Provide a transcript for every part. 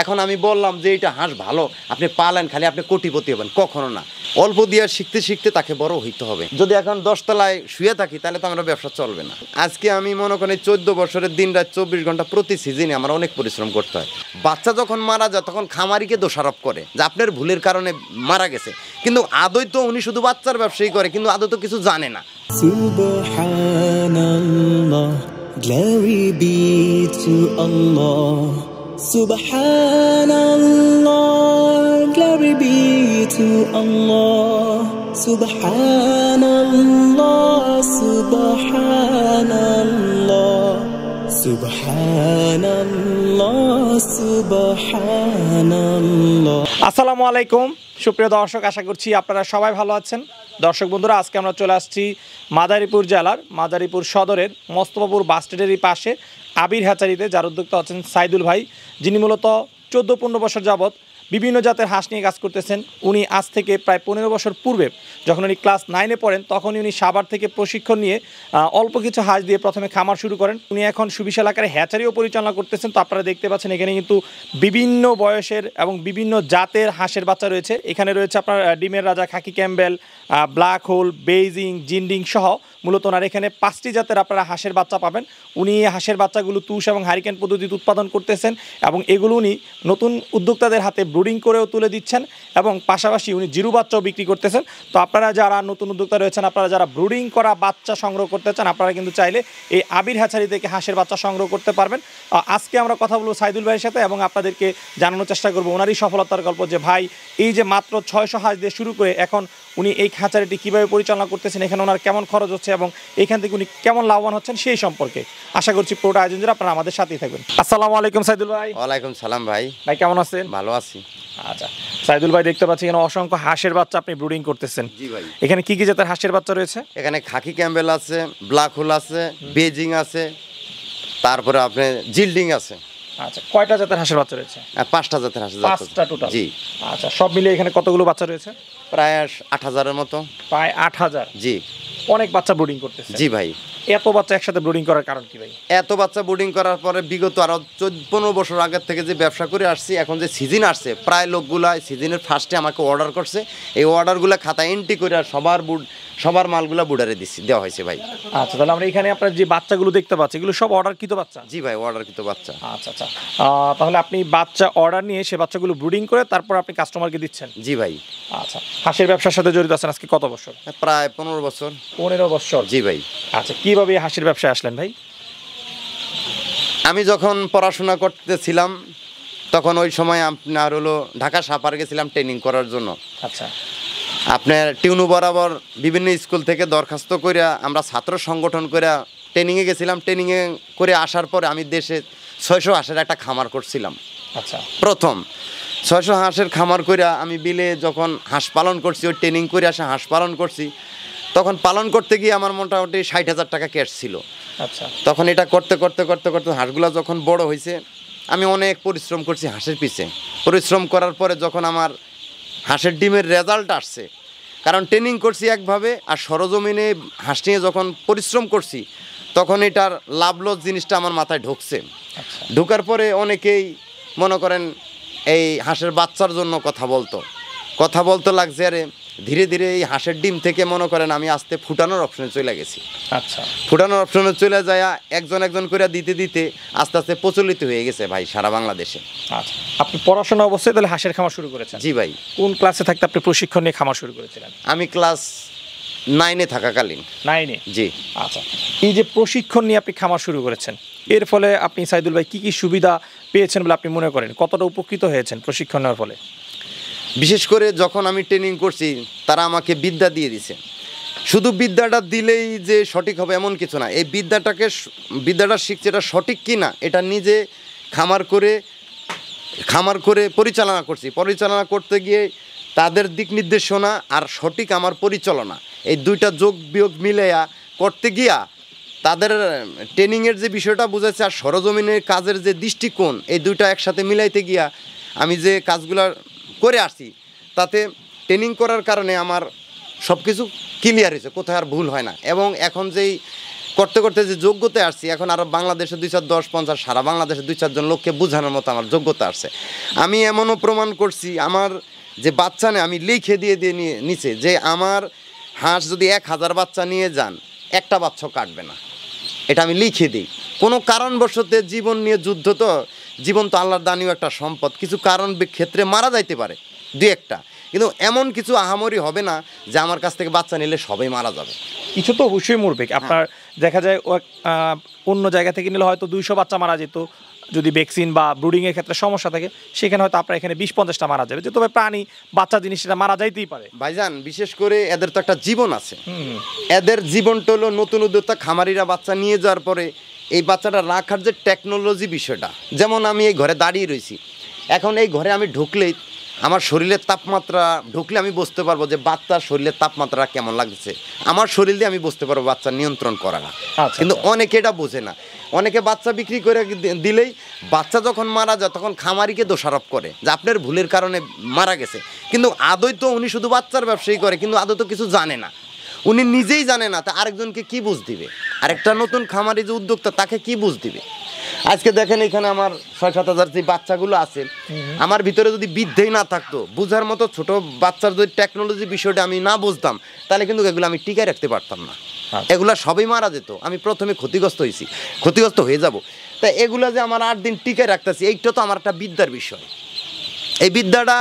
এখন আমি বললাম যে এটা হাঁস ভালো, আপনি পালেন, খালি আপনি কোটিপতি হবেন, কখনো না। অল্প দিয়ে শিখতে শিখতে তাকে বড় হইতে হবে। যদি এখন 10 তলায় শুয়ে থাকি তাহলে তো আমার ব্যবসা চলবে না। আজকে আমি মনে করি 14 বছরের দিন রাত 24 ঘন্টা প্রতি সিজনে আমার অনেক পরিশ্রম করতে হয়। বাচ্চা যখন মারা যায় তখন খামারিকে দোষারোপ করে যে আপনার ভুলের কারণে মারা গেছে, কিন্তু আদৌ তো উনি শুধু বাচ্চার ব্যবসায়ী করে, কিন্তু আদৌ তো কিছু জানে না। Subhanallah, glory be to Allah. Subhanallah, glory be to Allah. Subhanallah, Subhanallah, Subhanallah, Subhanallah. আসসালামু আলাইকুম সুপ্রিয় দর্শক, আশা করছি আপনারা সবাই ভালো আছেন। দর্শক বন্ধুরা, আজকে আমরা চলে আসছি মাদারীপুর জেলার মাদারীপুর সদরের মোস্তফাপুর বাস স্ট্যান্ডেরই পাশে আবির হ্যাচারিতে, যার উদ্যোক্তা হচ্ছেন সাইদুল ভাই, যিনি মূলত 14-15 বছর যাবৎ বিভিন্ন জাতের হাঁস নিয়ে কাজ করতেছেন। উনি আজ থেকে প্রায় 15 বছর পূর্বে যখন উনি ক্লাস 9-এ পড়েন তখনই উনি সাভার থেকে প্রশিক্ষণ নিয়ে অল্প কিছু হাঁস দিয়ে প্রথমে খামার শুরু করেন। উনি এখন সুবিশাল আকারে হ্যাচারিও পরিচালনা করতেছেন। তো আপনারা দেখতে পাচ্ছেন এখানে কিন্তু বিভিন্ন বয়সের এবং বিভিন্ন জাতের হাঁসের বাচ্চা রয়েছে। এখানে রয়েছে আপনার ডিমের রাজা, khaki Campbell, black hole, Beijing, Jinding সহ মূলত ওনার এখানে 5টি জাতের আপনারা হাঁসের বাচ্চা পাবেন। উনি হাঁসের বাচ্চাগুলো তুষ এবং হারিকেন পদ্ধতিতে উৎপাদন করতেছেন এবং এগুলো উনি নতুন উদ্যোক্তাদের হাতে ব্রুডিং করেও তুলে দিচ্ছেন এবং পাশাপাশি উনি জিরু বাচ্চাও বিক্রি করতেছেন। তো আপনারা যারা নতুন উদ্যোক্তা রয়েছেন, আপনারা যারা ব্রুডিং করা বাচ্চা সংগ্রহ করতে চান, আপনারা কিন্তু চাইলে এই আবির হ্যাচারি থেকে হাঁসের বাচ্চা সংগ্রহ করতে পারবেন। আজকে আমরা কথা বলবো সাইদুল ভাইয়ের সাথে এবং আপনাদেরকে জানানোর চেষ্টা করবো ওনারই সফলতার গল্প, যে ভাই এই যে মাত্র 600 হাঁস দিয়ে শুরু করে এখন উনি এই হ্যাচারিটি কীভাবে পরিচালনা করতেছেন, এখানে ওনার কেমন খরচ হচ্ছে এবং এখান থেকে উনি কেমন লাভবান হচ্ছেন সেই সম্পর্কে। আশা করছি পুরোটা আয়োজন জুড়ে আপনারা আমাদের সাথেই থাকবেন। আসসালামু আলাইকুম সাইদুল ভাই। ওয়ালাইকুম সালাম ভাই। ভাই কেমন আছেন? ভালো আছি। আচ্ছা সাইদুল ভাই, দেখতে পাচ্ছি এখানে অসংখ্য হাঁসের বাচ্চা আপনি ব্রুডিং করতেছেন। জি ভাই। এখানে কি কি জাতের হাঁসের বাচ্চা রয়েছে? এখানে খাকি ক্যাম্বেল আছে, ব্ল্যাক হোল আছে, বেজিং আছে, তারপরে আপনার জিল্ডিং আছে। আচ্ছা, কয়টা জাতের হাঁসের বাচ্চা রয়েছে? 5টা জাতের হাঁস। 5টা টোটাল? জি। আচ্ছা, সব মিলিয়ে এখানে কতগুলো বাচ্চা রয়েছে? প্রায় 8000-এর মতো। প্রায় 8000? জি। অনেক বাচ্চা ব্রুডিং করতেছে। জি ভাই। এত বাচ্চা একসাথে ব্রুডিং করার কারণ কি ভাই? এত বাচ্চা ব্রুডিং করার পরে বিগত আরো 14-15 বছর আগের থেকে যে ব্যবসা করে আসছি, এখন যে সিজন আসছে, প্রায় লোকগুলা সিজনের ফার্স্টে আমাকে অর্ডার করছে। এই অর্ডারগুলো খাতায় এন্ট্রি করে আর সবার মালগুলা বুডারে দেওয়া হয়েছে ভাই। আচ্ছা, তাহলে আমরা এখানে আপনার যে বাচ্চাগুলো দেখতে পাচ্ছি এগুলো সব অর্ডারকৃত বাচ্চা? জি ভাই, অর্ডারকৃত বাচ্চা। আচ্ছা আচ্ছা, তাহলে আপনি বাচ্চা অর্ডার নিয়ে সে বাচ্চাগুলো ব্রুডিং করে তারপর আপনি কাস্টমারকে দিচ্ছেন? জি ভাই। আচ্ছা, হাঁসের ব্যবসার সাথে জড়িত আছেন আজকে কত বছর? প্রায় 15 বছর। 15 বছর? জি ভাই। আচ্ছা, কিভাবে হাঁসের ব্যবসায় আসলেন ভাই? আমি যখন পড়াশোনা করতেছিলাম তখন ওই সময় আপনার হলো ঢাকা সাপার গেছিলাম ট্রেনিং করার জন্য। আচ্ছা। আপনার টিউনু বরাবর বিভিন্ন স্কুল থেকে দরখাস্ত করে আমরা ছাত্র সংগঠন করে ট্রেনিংয়ে গেছিলাম। ট্রেনিংয়ে করে আসার পরে আমি দেশে 600 হাঁসের একটা খামার করছিলাম। আচ্ছা। প্রথম 600 হাঁসের খামার করে আমি বিলে যখন হাঁস পালন করছি, ওই ট্রেনিং করে আসে হাঁস পালন করছি, তখন পালন করতে গিয়ে আমার মোটামুটি 60,000 টাকা ক্যাশ ছিল। আচ্ছা। তখন এটা করতে করতে করতে করতে হাঁসগুলো যখন বড় হয়েছে, আমি অনেক পরিশ্রম করছি হাঁসের পিছে। পরিশ্রম করার পরে যখন আমার হাঁসের ডিমের রেজাল্ট আসছে, কারণ ট্রেনিং করছি একভাবে আর সরজমিনে হাঁস নিয়ে যখন পরিশ্রম করছি তখন এটার লাভ লস জিনিসটা আমার মাথায় ঢুকছে। ঢোকার পরে অনেকেই মনে করেন এই হাঁসের বাচ্চার জন্য কথা বলতো লাগছে। আরে ধীরে ধীরে এই হাঁসের ডিম থেকে মনে করেন আমি আস্তে ফুটানোর অপশনে চলে গেছি। আচ্ছা। ফুটানোর অপশনে চলে যায় একজন করে দিতে দিতে আস্তে আস্তে প্রচলিত হয়ে গেছে ভাই সারা বাংলাদেশে। আচ্ছা, আপনি পড়াশোনা অবস্থায় তাহলে হাঁসের খামার শুরু করেছেন? জি ভাই। কোন ক্লাসে থাকতে আপনি প্রশিক্ষণ নিয়ে খামার শুরু করেছিলেন? আমি ক্লাস 9-এ থাকাকালীন। 9-এ? জি। আচ্ছা, এই যে প্রশিক্ষণ নিয়ে আপনি খামার শুরু করেছেন, এর ফলে আপনি সাইদুল ভাই কী কী সুবিধা পেয়েছেন বলে আপনি মনে করেন? কতটা উপকৃত হয়েছেন প্রশিক্ষণ নেওয়ার ফলে? বিশেষ করে যখন আমি ট্রেনিং করছি তারা আমাকে বিদ্যা দিয়ে দিছে। শুধু বিদ্যাটা দিলেই যে সঠিক হবে এমন কিছু না। এই বিদ্যাটা শিখছে, এটা সঠিক কি না এটা নিজে খামার করে পরিচালনা করছি। পরিচালনা করতে গিয়ে তাদের দিক নির্দেশনা আর সঠিক আমার পরিচালনা, এই দুইটা যোগ বিয়োগ মিলাইয়া করতে গিয়া তাদের ট্রেনিংয়ের যে বিষয়টা বুঝেছে আর সরজমিনের কাজের যে দৃষ্টিকোণ, এই দুইটা একসাথে মিলাইতে গিয়া আমি যে কাজগুলো করে আসছি তাতে ট্রেনিং করার কারণে আমার সব কিছু ক্লিয়ার হয়েছে, কোথায় আর ভুল হয় না। এবং এখন যেই করতে করতে যে যোগ্যতায় আসছি, এখন আরও বাংলাদেশে 210-50 সারা বাংলাদেশে 2-4 জন লোককে বোঝানোর মতো আমার যোগ্যতা আসছে। আমি এমনও প্রমাণ করছি, আমার যে বাচ্চা নেই আমি লিখে দিয়ে নিচে যে আমার হাঁস যদি 1000 বাচ্চা নিয়ে যান একটা বাচ্চাও কাটবে না, এটা আমি লিখে দিই। কোনো কারণবশত জীবন নিয়ে যুদ্ধ, তো জীবন তো আল্লাহর দানীয় একটা সম্পদ, কিছু কারণ ক্ষেত্রে মারা যাইতে পারে 2-1টা, কিন্তু এমন কিছু আহামরি হবে না যে আমার কাছ থেকে বাচ্চা নিলে সবাই মারা যাবে। কিছু তো অবশ্যই মরবে। আপনার দেখা যায় অন্য জায়গা থেকে নিলে হয়তো 200 বাচ্চা মারা যেত, যদি ভ্যাকসিন বা ব্রুডিংয়ের ক্ষেত্রে সমস্যা থাকে সেখানে হয়তো আপনার এখানে 20-50টা মারা যাবে, যে তবে প্রাণী বাচ্চা জিনিস সেটা মারা যাইতেই পারে। ভাইজান বিশেষ করে এদের তো একটা জীবন আছে, এদের জীবনটা হলো নতুন উদ্যোক্তা খামারিরা বাচ্চা নিয়ে যাওয়ার পরে এই বাচ্চাটা রাখার যে টেকনোলজি বিষয়টা, যেমন আমি এই ঘরে দাঁড়িয়ে রয়েছি, এখন এই ঘরে আমি ঢুকলেই আমার শরীরের তাপমাত্রা ঢুকলে আমি বুঝতে পারবো যে বাচ্চার শরীরের তাপমাত্রা কেমন লাগছে, আমার শরীর দিয়ে আমি বুঝতে পারবো বাচ্চা নিয়ন্ত্রণ করা না। কিন্তু অনেকে এটা বোঝে না, অনেকে বাচ্চা বিক্রি করে দিলেই বাচ্চা যখন মারা যায় তখন খামারিকে দোষারোপ করে যে আপনার ভুলের কারণে মারা গেছে, কিন্তু আদৌ তো উনি শুধু বাচ্চার ব্যবসায়ী করে, কিন্তু আদৌ তো কিছু জানে না, উনি নিজেই জানে না, তা আরেকজনকে কি বুঝ দিবে, আরেকটা নতুন খামারি যে উদ্যোক্তা তাকে কি বুঝ দিবে। আজকে দেখেন এখানে আমার 6-7 হাজার যে বাচ্চাগুলো আছে, আমার ভিতরে যদি বিদ্যেই না থাকতো, বুঝার মতো ছোট বাচ্চার যদি টেকনোলজি বিষয়টা আমি না বুঝতাম, তাহলে কিন্তু এগুলো আমি টিকায় রাখতে পারতাম না, এগুলা সবই মারা যেত। আমি প্রথমে ক্ষতিগ্রস্ত হয়ে যাব, তা এগুলা যে আমার 8 দিন টিকায় রাখতেছি, এইটা তো আমার একটা বিদ্যার বিষয়। এই বিদ্যাটা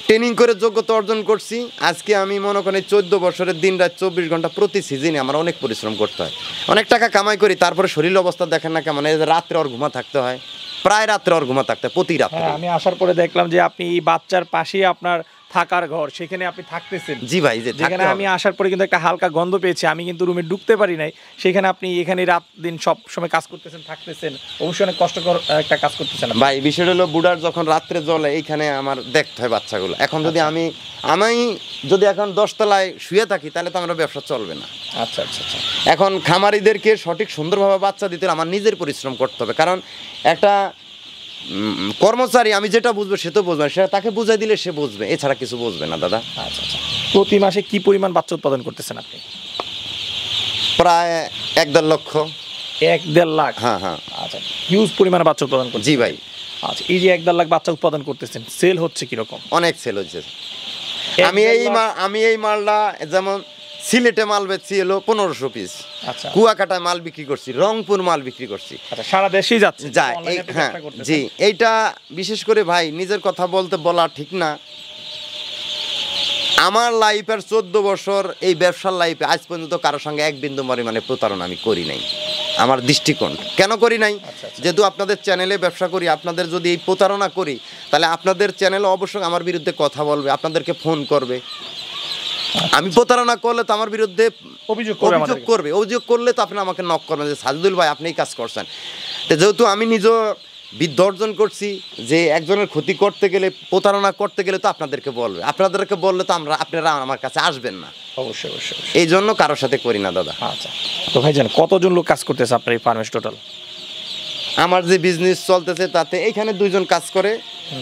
ট্রেনিং করে যোগ্যতা অর্জন করছি। আজকে আমি মনে করি 14 বছরের দিন রাত 24 ঘন্টা প্রতি সিজনে আমার অনেক পরিশ্রম করতে হয়, অনেক টাকা কামাই করি, তারপরে শরীর অবস্থা দেখেন না কেমন, এই যে রাত্রে ওর ঘুমা থাকতে হয়, প্রায় রাত্রে ওর ঘুমা থাকতে হয় প্রতি রাত। আমি আসার পরে দেখলাম যে আপনি এই বাচ্চার পাশেই আপনার থাকার ঘর, সেখানে আপনি থাকতেছেন। জি ভাই, যেখানে আমি আসার পরে কিন্তু একটা হালকা গন্ধ পেয়েছি, আমি কিন্তু রুমে ঢুকতে পারি নাই, সেখানে আপনি এখানে রাত দিন সব সময় কাজ করতেছেন, থাকতেছেন, অবশ্যই অনেক কষ্টকর একটা কাজ করতেছেন ভাই। বিষয়টা হলো বুড়ার যখন রাত্রে জ্বলে এইখানে আমার দেখতে হয় বাচ্চাগুলো। এখন যদি আমি যদি এখন 10 তলায় শুয়ে থাকি তাহলে তো আমার ব্যবসা চলবে না। আচ্ছা আচ্ছা আচ্ছা। এখন খামারিদেরকে সঠিক সুন্দরভাবে বাচ্চা দিতে হলে আমার নিজের পরিশ্রম করতে হবে, কারণ একটা কর্মচারী আমি যেটা বুঝবো সে তো বুঝবে, সে তাকে বুঝাই দিলে সে বুঝবে, এছাড়া কিছু বুঝবে না দাদা। আচ্ছা আচ্ছা। প্রতি মাসে কি পরিমাণ বাচ্চা উৎপাদন করতেছেন আপনি? প্রায় 1-1.5 লক্ষ। 1-1.5 লাখ? হ্যাঁ হ্যাঁ। আচ্ছা, হিউজ পরিমাণে বাচ্চা উৎপাদন করছেন। জি ভাই। আচ্ছা, এই যে 1-1.5 লাখ বাচ্চা উৎপাদন করতেছেন, সেল হচ্ছে কিরকম? অনেক সেল হচ্ছে। আমি এই মালটা যেমন সিলেটে মাল বেচছি হলো 1500 পিস, আচ্ছা, কুয়াকাটায় মাল বিক্রি করছি, রংপুর মাল বিক্রি করছি, আচ্ছা, সারা দেশেই যাচ্ছে যায়। হ্যাঁ জি, এইটা বিশেষ করে ভাই নিজের কথা বলা ঠিক না, আমার লাইফের 14 বছর এই ব্যবসার লাইফে আজ পর্যন্ত কারোর সঙ্গে এক বিন্দু পরিমাণে প্রতারণা আমি করি নাই। আমার দৃষ্টিকোণ কেন করি নাই, যেহেতু আপনাদের চ্যানেলে ব্যবসা করি, আপনাদের যদি এই প্রতারণা করি তাহলে আপনাদের চ্যানেলে অবশ্যই আমার বিরুদ্ধে কথা বলবে, আপনাদেরকে ফোন করবে। আমি প্রতারণা করলে তো আমার বিরুদ্ধে অভিযোগ করলে তো আপনি আমাকে নক করবেন যে সাজিদুল ভাই আপনি এই কাজ করছেন। তো যেহেতু আমি নিজে বিদ্যা অর্জন করছি যে একজনের ক্ষতি করতে গেলে, প্রতারণা করতে গেলে তো আপনাদেরকে বললে তো আপনারা আমার কাছে আসবেন না। অবশ্যই অবশ্যই। এই জন্য কারোর সাথে করি না দাদা। আচ্ছা, তো ভাইজান কতজন লোক কাজ করতেছে আপনার এই ফার্মে টোটাল? আমার যে বিজনেস চলতেছে তাতে এইখানে 2 জন কাজ করে,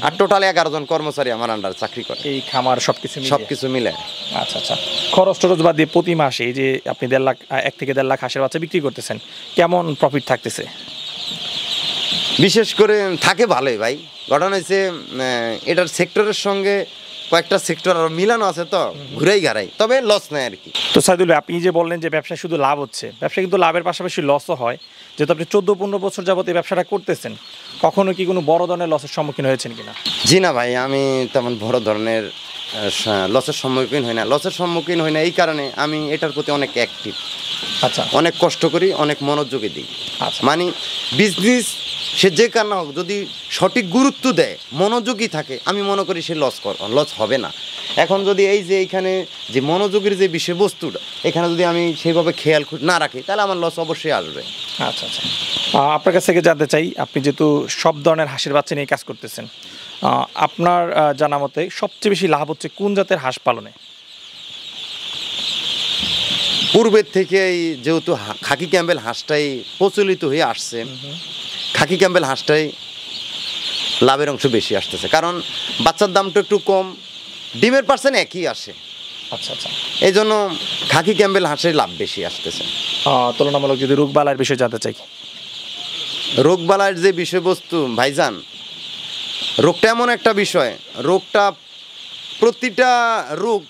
আর টোটাল 11 জন কর্মচারী আমার আন্ডার চাকরি করে, এই খামার সবকিছু মিলে। আচ্ছা আচ্ছা। খরচ টরচ বাদ দিয়ে প্রতি মাসে এই যে আপনি 1 থেকে 1.5 লাখ হাঁসের বাচ্চা বিক্রি করতেছেন, কেমন প্রফিট থাকতেছে? বিশেষ করে থাকে ভালোই ভাই। ঘটনা হয়েছে এটার সেক্টরের সঙ্গে কয়েকটা সেক্টর আর মিলানো আছে, তো ঘুরেই গাড়াই, তবে লস নেই আর কি। তো সাইদুল ভাই, আপনি যে বললেন যে ব্যবসায় শুধু লাভ হচ্ছে, ব্যবসা কিন্তু লাভের পাশাপাশি লসও হয়, যেহেতু আপনি 14-15 বছর যাবত এই ব্যবসাটা করতেছেন, কখনো কি কোনো বড় ধরনের লসের সম্মুখীন হয়েছেন কিনা? জি না ভাই, আমি তেমন বড় ধরনের লসের সম্মুখীন হই না। এই কারণে আমি এটার প্রতি অনেক অ্যাক্টিভ। আচ্ছা, অনেক কষ্ট করি, অনেক মনোযোগী দিই। আচ্ছা, মানে বিজনেস সে যে কারণে হোক, যদি সঠিক গুরুত্ব দেয়, মনোযোগী থাকে, আমি মনে করি সে লস হবে না। এখন যদি এই যে এইখানে যে মনোযোগের যে বিষয়বস্তুটা, এখানে যদি আমি সেইভাবে খেয়াল না রাখি তাহলে আমার লস অবশ্যই আসবে। আচ্ছা আচ্ছা। আপনার কাছ থেকে জানতে চাই, আপনি যেহেতু সব ধরনের হাঁসের বাচ্চা নিয়ে কাজ করতেছেন, আপনার জানা মতে সবচেয়ে বেশি লাভ হচ্ছে কোন জাতের হাঁস পালনে? পূর্বের থেকে যেহেতু খাকি ক্যাম্বেল হাঁসটাই প্রচলিত হয়ে আসছে, খাকি ক্যাম্বেল হাঁসটাই লাভের অংশ বেশি আসতেছে, কারণ বাচ্চার দামটা একটু কম, ডিমের পার্সেন্ট একই আসে। আচ্ছা আচ্ছা। এই জন্য খাকি ক্যাম্বেল হাঁসের লাভ বেশি আসতেছে। তুলনামূলক যদি রোগবালাইয়ের বিষয়ে জানতে চাই। রোগবালাইয়ের যে বিষয়বস্তু ভাইজান, রোগটা এমন একটা বিষয়, রোগটা প্রতিটা রোগ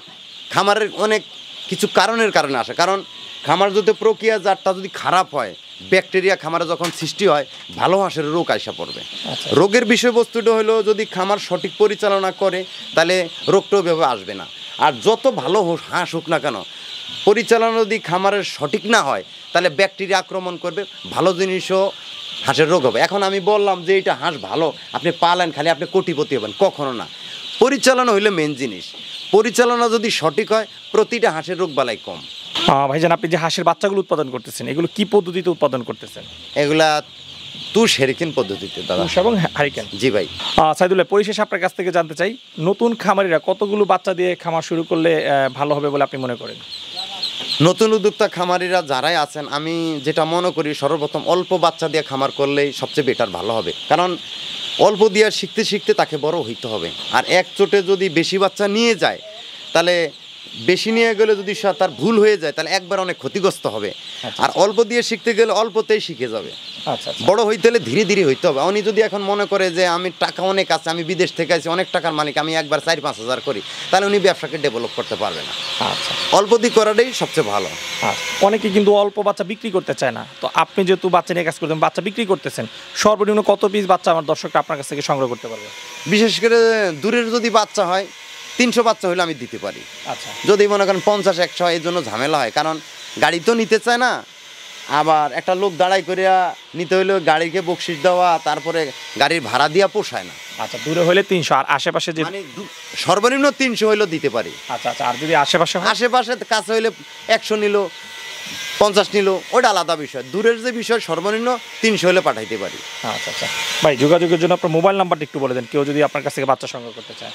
খামারের অনেক কিছু কারণের কারণে আসে। কারণ খামার যদি প্রক্রিয়াজাতটা যদি খারাপ হয়, ব্যাকটেরিয়া খামারে যখন সৃষ্টি হয়, ভালো হাঁসের রোগ আইসা পড়বে। রোগের বিষয়বস্তুটা হলো যদি খামার সঠিক পরিচালনা করে তাহলে রোগটা ওইভাবে আসবে না। আর যত ভালো হাঁস হোক না কেন, পরিচালনা যদি খামারের সঠিক না হয় তাহলে ব্যাকটেরিয়া আক্রমণ করবে, ভালো জিনিসও হাঁসের রোগ হবে। এখন আমি বললাম যে এটা হাঁস ভালো, আপনি পালেন খালি আপনি কোটিপতি হবেন, কখনো না। পরিচালনা হইলে মেন জিনিস, পরিচালনা যদি সঠিক হয় প্রতিটা হাঁসের রোগ বালাই কম। ভাইজান, আপনি যে হাঁসের বাচ্চাগুলো উৎপাদন করতেছেন, এগুলো কি পদ্ধতিতে উৎপাদন করতেছেন? এগুলা হেরিকেন পদ্ধতিতে দাদা। এবং হারিকেন। জি ভাই। সাইদুল্লাহ, পরিশেষে আপনার কাছ থেকে জানতে চাই, নতুন খামারিরা কতগুলো বাচ্চা দিয়ে খামার শুরু করলে ভালো হবে বলে আপনি মনে করেন? নতুন উদ্যোক্তা খামারিরা যারাই আছেন, আমি যেটা মনে করি সর্বপ্রথম অল্প বাচ্চা দিয়ে খামার করলেই সবচেয়ে বেটার ভালো হবে। কারণ অল্প দিয়ে শিখতে শিখতে তাকে বড় হইতে হবে। আর এক চোটে যদি বেশি বাচ্চা নিয়ে যায়, তাহলে বেশি নিয়ে গেলে যদি তার ভুল হয়ে যায় তাহলে একবার অনেক ক্ষতিগ্রস্ত হবে। আর অল্প দিয়ে শিখতে গেলে অল্পতেই শিখে যাবে। বড় হইতে হলে ধীরে ধীরে হইতে হবে। উনি যদি এখন মনে করে যে আমি টাকা অনেক আছে, আমি বিদেশ থেকে আছি, অনেক টাকার মালিক, আমি একবার 4-5 হাজার করি, তাহলে উনি ব্যবসাকে ডেভেলপ করতে পারবে না। অল্প দিয়ে করাটাই সবচেয়ে ভালো। অনেকে কিন্তু অল্প বাচ্চা বিক্রি করতে চায় না, তো আপনি যেহেতু বাচ্চা নিয়ে কাজ করতেন, বাচ্চা বিক্রি করতেছেন, সর্বনিম্ন কত পিস বাচ্চা আমার দর্শকরা আপনার কাছ থেকে সংগ্রহ করতে পারবে? বিশেষ করে দূরের যদি বাচ্চা হয়, 300 বাচ্চা হলে আমি দিতে পারি। আচ্ছা, যদি মনে করেন 50-100, এই জন্য ঝামেলা হয়। কারণ গাড়ি তো নিতে চায় না, আবার একটা লোক দাঁড়াই করিয়া নিতে হইলে গাড়িকে বকশিস দেওয়া, তারপরে গাড়ির ভাড়া দিয়া পোষায় না। আচ্ছা, দূরে হলে 300, আর আশেপাশে যে মানে সর্বনিম্ন 300 হইলেও দিতে পারি। আচ্ছা আচ্ছা, আর যদি আশেপাশে কাছে হইলে 100 নিল, 50 নিল, ওটা আলাদা বিষয়। দূরের যে বিষয় সর্বনিম্ন 300 হলে পাঠাইতে পারি। আচ্ছা আচ্ছা ভাই, যোগাযোগের জন্য আপনার মোবাইল নাম্বারটা একটু বলে দেন, কেউ যদি আপনার কাছ থেকে বাচ্চা সংগ্রহ করতে চায়।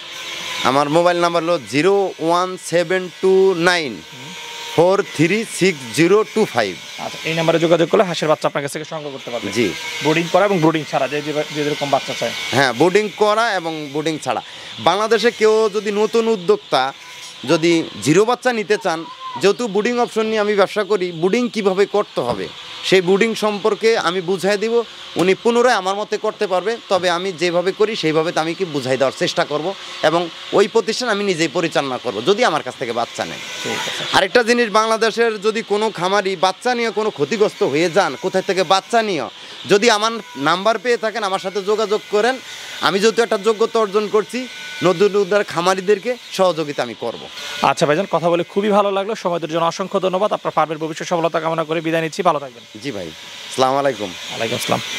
আমার মোবাইল নাম্বার হলো 01729436025। আচ্ছা, এই নাম্বারে যোগাযোগ করলে হাঁসের বাচ্চা আপনার কাছ থেকে সংগ্রহ করতে পারবে। জি, ব্রুডিং করা এবং ব্রুডিং ছাড়া যেরকম বাচ্চা চায়। হ্যাঁ, বোর্ডিং করা এবং বোর্ডিং ছাড়া। বাংলাদেশে কেউ যদি নতুন উদ্যোক্তা যদি 0 বাচ্চা নিতে চান, যেহেতু বুডিং অপশন নিয়ে আমি ব্যবসা করি, বুডিং কিভাবে করতে হবে সেই বুডিং সম্পর্কে আমি বুঝাই দিব। উনি পুনরায় আমার মতে করতে পারবে, তবে আমি যেভাবে করি সেইভাবে তো আমি কি বুঝাই দেওয়ার চেষ্টা করব, এবং ওই প্রতিষ্ঠান আমি নিজেই পরিচালনা করব যদি আমার কাছ থেকে বাচ্চা নেয়। আরেকটা জিনিস, বাংলাদেশের যদি কোনো খামারি বাচ্চা নিয়ে কোনো ক্ষতিগ্রস্ত হয়ে যান, কোথায় থেকে বাচ্চা নিয়ে যদি আমার নাম্বার পেয়ে থাকেন, আমার সাথে যোগাযোগ করেন। আমি যেহেতু একটা যোগ্যতা অর্জন করছি, নতুন উদ্যোক্তা খামারিদেরকে সহযোগিতা আমি করব। আচ্ছা ভাইজান, কথা বলে খুবই ভালো লাগলো। সময়ের জন্য অসংখ্য ধন্যবাদ। আপনার ফার্মের ভবিষ্যৎ সফলতা কামনা করে বিদায় নিচ্ছি। ভালো থাকবেন। জি ভাই, আসসালামু আলাইকুম। ওয়ালাইকুম আসসালাম।